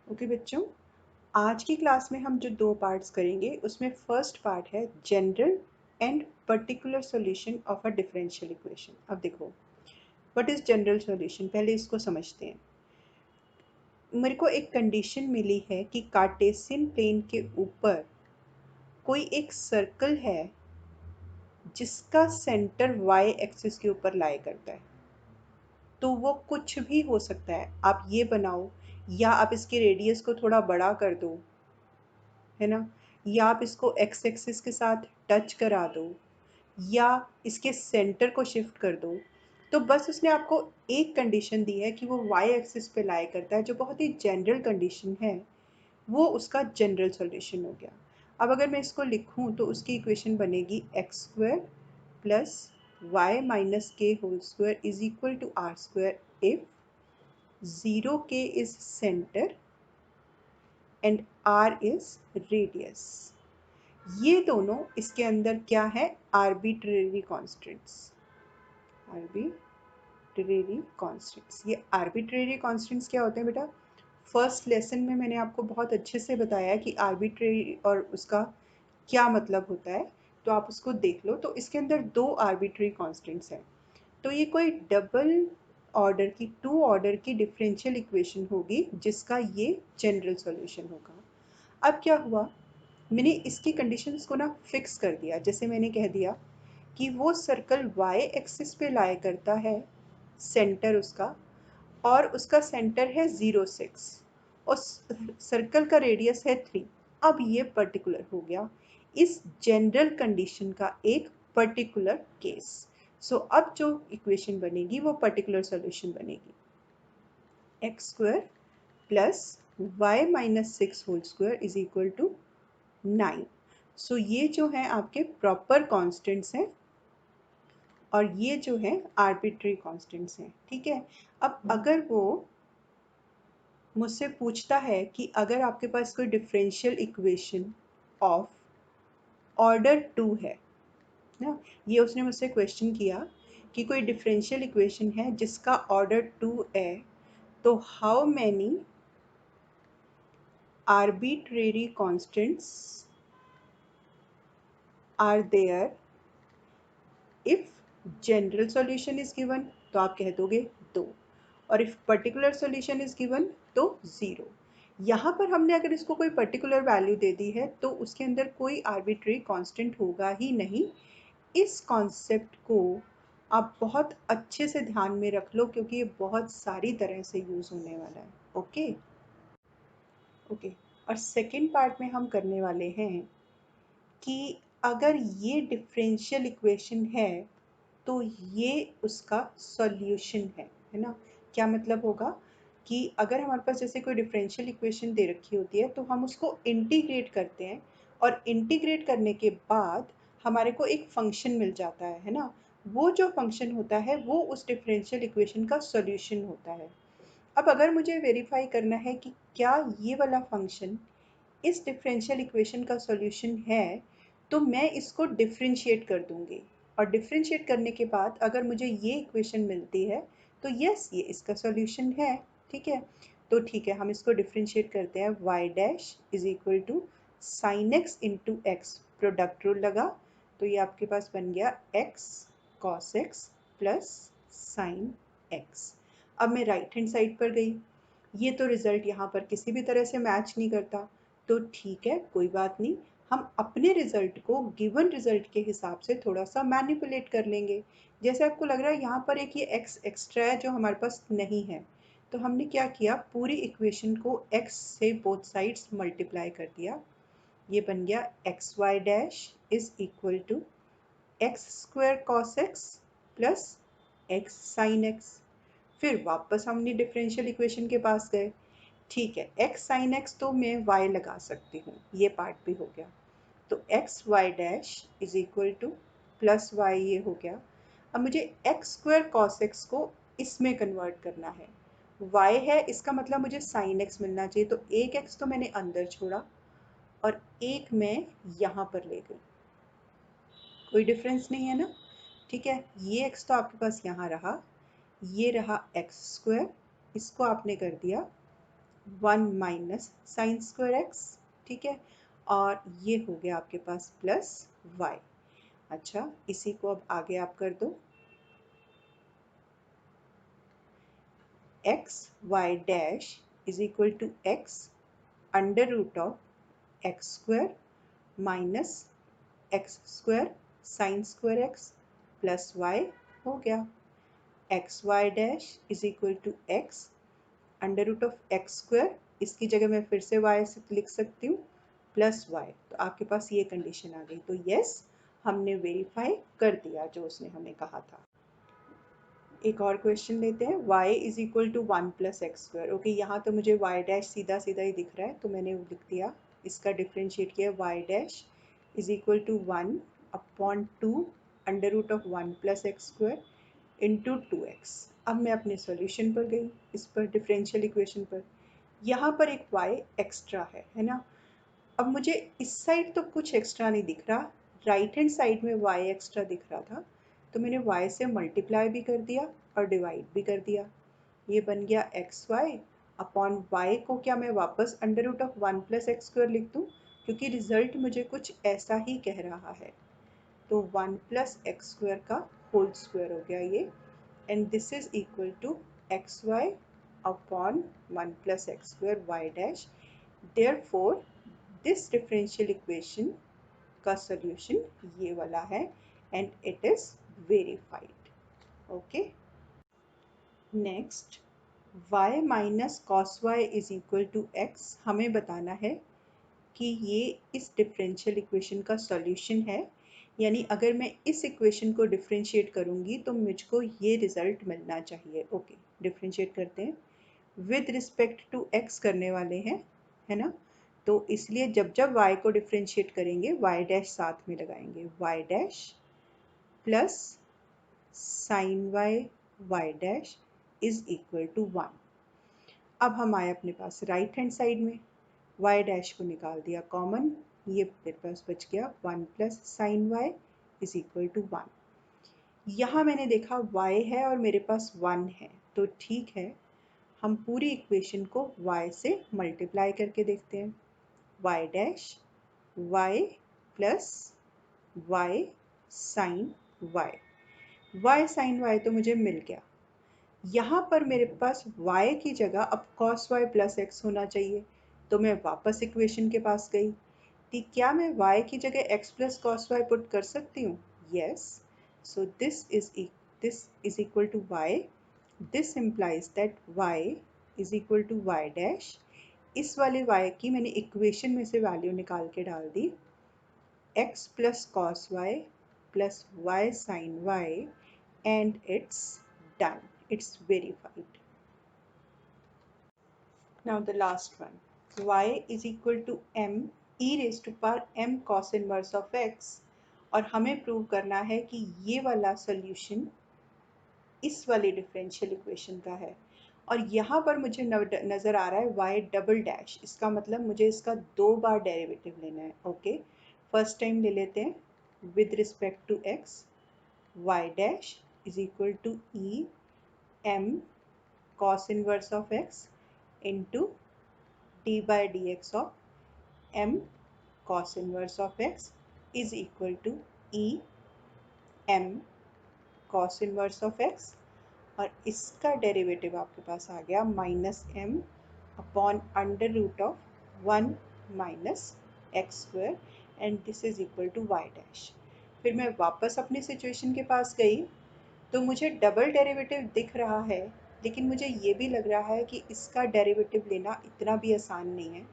Okay बच्चों, आज की क्लास में हम जो दो पार्ट्स करेंगे उसमें फर्स्ट पार्ट है general and particular solution of a differential equation. अब देखो, व्हाट इज जनरल सॉल्यूशन, पहले इसको समझते हैं। मेरे को एक कंडीशन मिली है कि कार्टेशियन प्लेन के ऊपर कोई एक सर्कल है जिसका सेंटर वाई एक्सिस के ऊपर लाई करता है। तो वो कुछ भी हो सकता है, आप ये बनाओ या आप इसके रेडियस को थोड़ा बड़ा कर दो, है ना, या आप इसको एक्स एक्सिस के साथ टच करा दो या इसके सेंटर को शिफ्ट कर दो। तो बस उसने आपको एक कंडीशन दी है कि वो वाई एक्सिस पे लाई करता है, जो बहुत ही जनरल कंडीशन है। वो उसका जनरल सॉल्यूशन हो गया। अब अगर मैं इसको लिखूं तो उसकी इक्वेशन बनेगी x square plus Y minus k whole square is equal to r square if 0k is centre and r is radius. ये दोनों इसके अंदर क्या है, आर्बिट्रेरी कॉन्स्टेंट्स। आर्बिट्रेरी कॉन्स्टेंट्स, ये आर्बिट्रेरी कॉन्स्टेंट्स क्या होते हैं बेटा? फर्स्ट लेसन में मैंने आपको बहुत अच्छे से बताया कि आर्बिट्रेरी और उसका क्या मतलब होता है, तो आप उसको देख लो। तो इसके अंदर दो आर्बिट्रेरी कॉन्स्टेंट्स हैं। तो ये कोई डबल ऑर्डर की, टू ऑर्डर की डिफरेंशियल इक्वेशन होगी जिसका ये जनरल सॉल्यूशन होगा। अब क्या हुआ, मैंने इसकी कंडीशंस को ना फिक्स कर दिया। जैसे मैंने कह दिया कि वो सर्कल वाई एक्सिस पे लाई करता है, सेंटर उसका, और उसका सेंटर है 0 6 और सर्कल का रेडियस है 3। अब ये पर्टिकुलर हो गया इस जनरल कंडीशन का एक पर्टिकुलर केस। सो अब जो इक्वेशन बनेगी वो पर्टिकुलर सॉल्यूशन बनेगी x square plus Y minus 6 whole square is equal to 9। So ये जो है आपके प्रॉपर कॉन्स्टेंट्स हैं और ये जो है आर्बिट्री कॉन्स्टेंट्स हैं, ठीक है। अब अगर वो मुझसे पूछता है कि अगर आपके पास कोई डिफरेंशियल इक्वेशन ऑफ ऑर्डर 2 है ना, ये उसने मुझसे क्वेश्चन किया कि कोई डिफरेंशियल इक्वेशन है जिसका ऑर्डर 2 है, तो how many arbitrary constants are there if general solution is given, तो आप कह दोगे 2, और if particular solution is given तो 0। यहाँ पर हमने अगर इसको कोई पर्टिकुलर वैल्यू दे दी है तो उसके अंदर कोई आर्बिट्री कांस्टेंट होगा ही नहीं। इस कॉन्सेप्ट को आप बहुत अच्छे से ध्यान में रख लो क्योंकि ये बहुत सारी तरह से यूज होने वाला है। Okay okay. और सेकंड पार्ट में हम करने वाले हैं कि अगर ये डिफरेंशियल इक्वेशन है तो ये उसका सॉल्यूशन है ना। क्या मतलब होगा कि अगर हमारे पास जैसे कोई डिफरेंशियल इक्वेशन दे रखी होती है तो हम उसको इंटीग्रेट करते हैं, और इंटीग्रेट करने के बाद हमारे को एक फंक्शन मिल जाता है ना। वो जो फंक्शन होता है वो उस डिफरेंशियल इक्वेशन का सॉल्यूशन होता है। अब अगर मुझे वेरीफाई करना है कि क्या ये वाला फंक्शन इस डिफरेंशियल इक्वेशन का सॉल्यूशन है, तो मैं इसको डिफरेंशिएट कर दूंगी। और डिफरेंशिएट करने के बाद अगर मुझे ये इक्वेशन मिलती है तो यस, ये इसका सॉल्यूशन है। ठीक है, तो ठीक है, हम इसको डिफरेंशिएट करते हैं। y dash is equal to sine X into X, product rule लगा, तो ये आपके पास बन गया x cos x plus sign x। अब मैं राइट हैंड साइड पर गई, ये तो रिजल्ट यहाँ पर किसी भी तरह से मैच नहीं करता, तो ठीक है, कोई बात नहीं, हम अपने रिजल्ट को गिवन रिजल्ट के हिसाब से थोड़ा सा मैनिपुलेट कर लेंगे। जैसे आपको लग रहा है यहाँ पर एक ये x एक्स्ट्रा है जो हमारे पास नहीं है, तो हमने क्या किया, पूरी इक्वेशन को x से बोथ साइड्स मल्टीप्लाई कर दिया। ये बन गया X Y dash is equal to X square cos X plus X sine X. फिर वापस हमने डिफरेंशियल इक्वेशन के पास गए। ठीक है, x साइन एक्स तो मैं y लगा सकती हूँ, ये पार्ट भी हो गया। तो X Y dash is equal to plus Y, ये हो गया। अब मुझे एक्स स्क्वायर कॉस एक्स को इसमें कन्वर्ट करना है। y है, इसका मतलब मुझे साइन एक्स मिलना चाहिए, तो एक x तो मैंने अंदर छोड़ा और एक मैं यहाँ पर ले गई। कोई डिफरेंस नहीं है ना। ठीक है, ये x तो आपके पास यहाँ रहा, ये रहा एक्स स्क्वायर, इसको आपने कर दिया 1 माइनस साइन स्क्वायर एक्स, ठीक है, और ये हो गया आपके पास प्लस वाई। अच्छा, इसी को अब आगे आप कर दो, X Y dash is equal to X under root of X square minus x square sine square X plus Y हो गया। X Y dash is equal to X under root of X square, इसकी जगह मैं फिर से Y से लिख सकती हूँ, प्लस वाई। तो आपके पास ये कंडीशन आ गई। तो यस, हमने वेरीफाई कर दिया जो उसने हमें कहा था। एक और क्वेश्चन लेते हैं, y is equal to 1 plus X square. Okay, यहाँ तो मुझे y डैश सीधा सीधा ही दिख रहा है तो मैंने लिख दिया, इसका डिफ्रेंशिएट किया, y dash is equal to 1 upon 2 under root of 1 plus X square into 2x। अब मैं अपने सॉल्यूशन पर गई, इस पर डिफरेंशियल इक्वेशन पर। यहाँ पर एक y एक्स्ट्रा है ना। अब मुझे इस साइड तो कुछ एक्स्ट्रा नहीं दिख रहा, राइट हैंड साइड में y एक्स्ट्रा दिख रहा था, तो मैंने y से मल्टीप्लाई भी कर दिया और डिवाइड भी कर दिया। ये बन गया एक्स वाई अपॉन वाई को क्या मैं वापस under root of 1 plus X square लिख दूँ, क्योंकि रिजल्ट मुझे कुछ ऐसा ही कह रहा है। तो 1 प्लस एक्स स्क्वायर का होल स्क्वायर हो गया ये, and this is equal to X Y upon 1 plus X square Y dash. Therefore this differential equation का सॉल्यूशन ये वाला है and it is verified. Okay, next y minus cos Y is equal to X, हमें बताना है कि ये इस डिफरेंशियल इक्वेशन का सॉल्यूशन है। यानी अगर मैं इस इक्वेशन को डिफरेंशिएट करूंगी तो मुझको ये रिजल्ट मिलना चाहिए। ओके, डिफरेंशिएट करते हैं, विद रिस्पेक्ट टू x करने वाले हैं, है ना। तो इसलिए जब जब y को डिफरेंशिएट करेंगे y डैश साथ में लगाएंगे, y dash plus sine Y dash is equal to 1। अब हम आए अपने पास राइट हैंड साइड में, y डैश को निकाल दिया कॉमन, ये मेरे पास बच गया 1 plus sine Y is equal to 1। यहाँ मैंने देखा y है और मेरे पास 1 है, तो ठीक है, हम पूरी इक्वेशन को y से मल्टीप्लाई करके देखते हैं। y dash y plus y sine y sine y तो मुझे मिल गया। यहाँ पर मेरे पास y की जगह अब cos y प्लस एक्स होना चाहिए, तो मैं वापस इक्वेशन के पास गई कि क्या मैं y की जगह x plus cos Y put कर सकती हूँ? Yes, so this is equal to y, this implies that y is equal to y dash, इस वाले y की मैंने इक्वेशन में से वैल्यू निकाल के डाल दी, x plus cos Y plus y sine y, and it's done, it's verified. Now the last one, y is equal to m e raised to power m cos inverse of x, और हमें prove करना है कि ये वाला solution इस वाली differential equation का है। और यहाँ पर मुझे नज़र आ रहा है y डबल डैश, इसका मतलब मुझे इसका 2 बार डेरिवेटिव लेना है। ओके, फर्स्ट टाइम ले लेते हैं, with respect to x y dash is equal to E m cos inverse of x into d by dx of m cos inverse of x is equal to e m cos inverse of x, और इसका derivative आपके पास आ गया minus m upon under root of 1 minus x square, and this is equal to y dash. फिर मैं वापस अपनी सिचुएशन के पास गई तो मुझे डबल डेरिवेटिव दिख रहा है, लेकिन मुझे ये भी लग रहा है कि इसका डेरिवेटिव लेना इतना भी आसान नहीं है।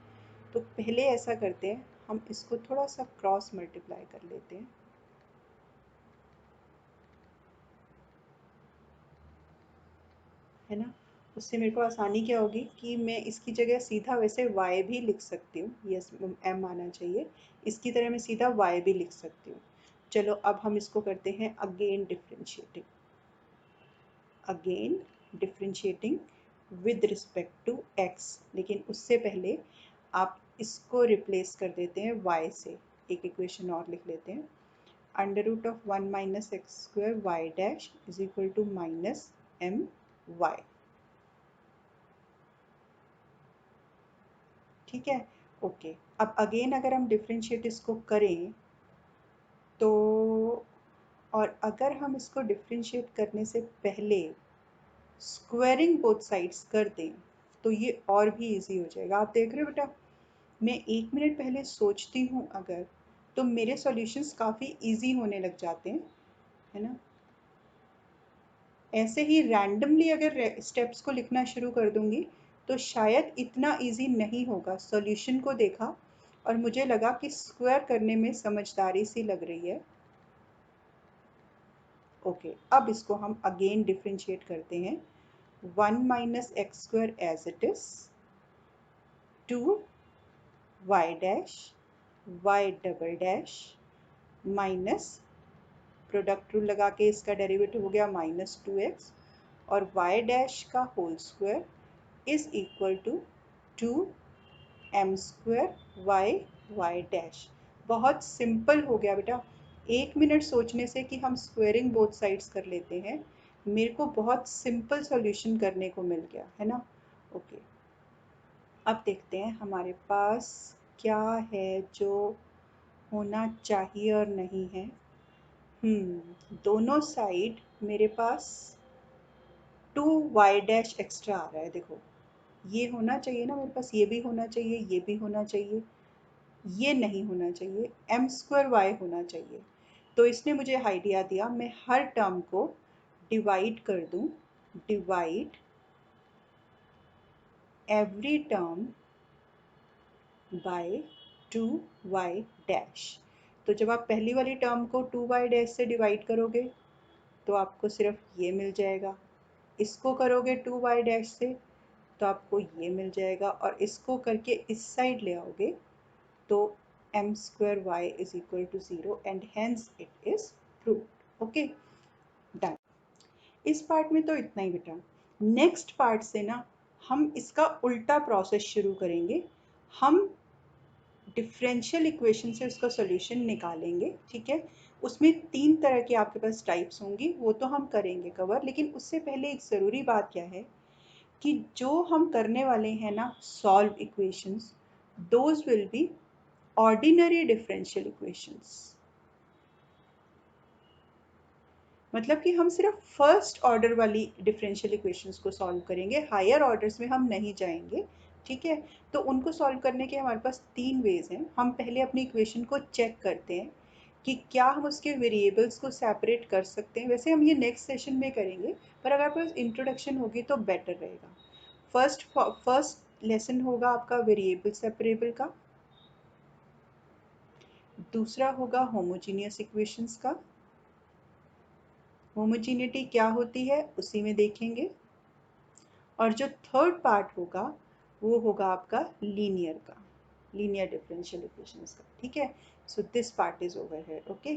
तो पहले ऐसा करते हैं, हम इसको थोड़ा सा क्रॉस मल्टीप्लाई कर लेते हैं, है ना। उससे मेरे को आसानी क्या होगी कि मैं इसकी जगह सीधा वैसे y भी लिख सकती हूँ, यस m आना चाहिए, इसकी तरह मैं सीधा y भी लिख सकती हूँ। चलो अब हम इसको करते हैं again differentiating with respect to x, लेकिन उससे पहले आप इसको रिप्लेस कर देते हैं y से। एक इक्वेशन और लिख लेते हैं, under root of 1 minus x square Y dash is equal to minus m y। ठीक है, ओके। अब अगेन अगर हम डिफ्रेंशिएट इसको करें तो, और अगर हम इसको डिफ्रेंशिएट करने से पहले स्क्वायरिंग बोथ साइड्स कर दें तो ये और भी इजी हो जाएगा। आप देख रहे हो बेटा, मैं 1 मिनट पहले सोचती हूँ अगर, तो मेरे सॉल्यूशंस काफ़ी इजी होने लग जाते हैं, है ना। ऐसे ही रैंडमली अगर स्टेप्स को लिखना शुरू कर दूंगी तो शायद इतना इजी नहीं होगा। सॉल्यूशन को देखा और मुझे लगा कि स्क्वायर करने में समझदारी सी लग रही है। ओके, अब इसको हम अगेन डिफ्रेंशिएट करते हैं। 1 minus x square as it is, 2 y dash y double dash minus, product rule लगा के इसका डेरिवेटिव हो गया -2x, और y डैश का whole square is equal to 2m square y dash. बहुत सिंपल हो गया बेटा। 1 मिनट सोचने से कि हम स्क्वायरिंग बोथ साइड्स कर लेते हैं, मेरे को बहुत सिंपल सॉल्यूशन करने को मिल गया, है ना। ओके, अब देखते हैं हमारे पास क्या है जो होना चाहिए और नहीं है। दोनों साइड मेरे पास 2y डैश एक्स्ट्रा आ रहा है। देखो, ये होना चाहिए ना मेरे पास, ये भी होना चाहिए, ये भी होना चाहिए, ये नहीं होना चाहिए, m स्क्वायर y होना चाहिए। तो इसने मुझे आइडिया दिया, मैं हर टर्म को डिवाइड कर दूं, divide every term by 2y dash. तो जब आप पहली वाली टर्म को 2y डैश से डिवाइड करोगे तो आपको सिर्फ ये मिल जाएगा, इसको करोगे 2y डैश से तो आपको ये मिल जाएगा, और इसको करके इस साइड ले आओगे तो m square y is equal to 0 and hence it is proved. Okay, done. इस पार्ट में तो इतना ही बेटा। नेक्स्ट पार्ट से ना हम इसका उल्टा प्रोसेस शुरू करेंगे। हम डिफरेंशियल इक्वेशन से उसका सॉल्यूशन निकालेंगे, ठीक है। उसमें 3 तरह के आपके पास टाइप्स होंगी, वो तो हम करेंगे कवर, लेकिन उससे पहले एक ज़रूरी बात क्या है कि जो हम करने वाले हैं ना solve equations, those will be ordinary differential equations. मतलब कि हम सिर्फ फर्स्ट ऑर्डर वाली डिफरेंशियल इक्वेशंस को सॉल्व करेंगे, हायर ऑर्डर्स में हम नहीं जाएंगे, ठीक है। तो उनको सॉल्व करने के हमारे पास 3 वेज हैं। हम पहले अपनी इक्वेशन को चेक करते हैं कि क्या हम उसके वेरिएबल्स को सेपरेट कर सकते हैं। वैसे हम ये नेक्स्ट सेशन में करेंगे, पर अगर आपके पास इंट्रोडक्शन होगी तो बेटर रहेगा। फर्स्ट लेसन होगा आपका वेरिएबल सेपरेबल का, दूसरा होगा होमोजीनियस इक्वेशंस का, होमोजीनिटी क्या होती है उसी में देखेंगे, और जो थर्ड पार्ट होगा वो होगा आपका लीनियर का, लीनियर डिफरेंशियल इक्वेशंस का, ठीक है। So this part is over here, okay.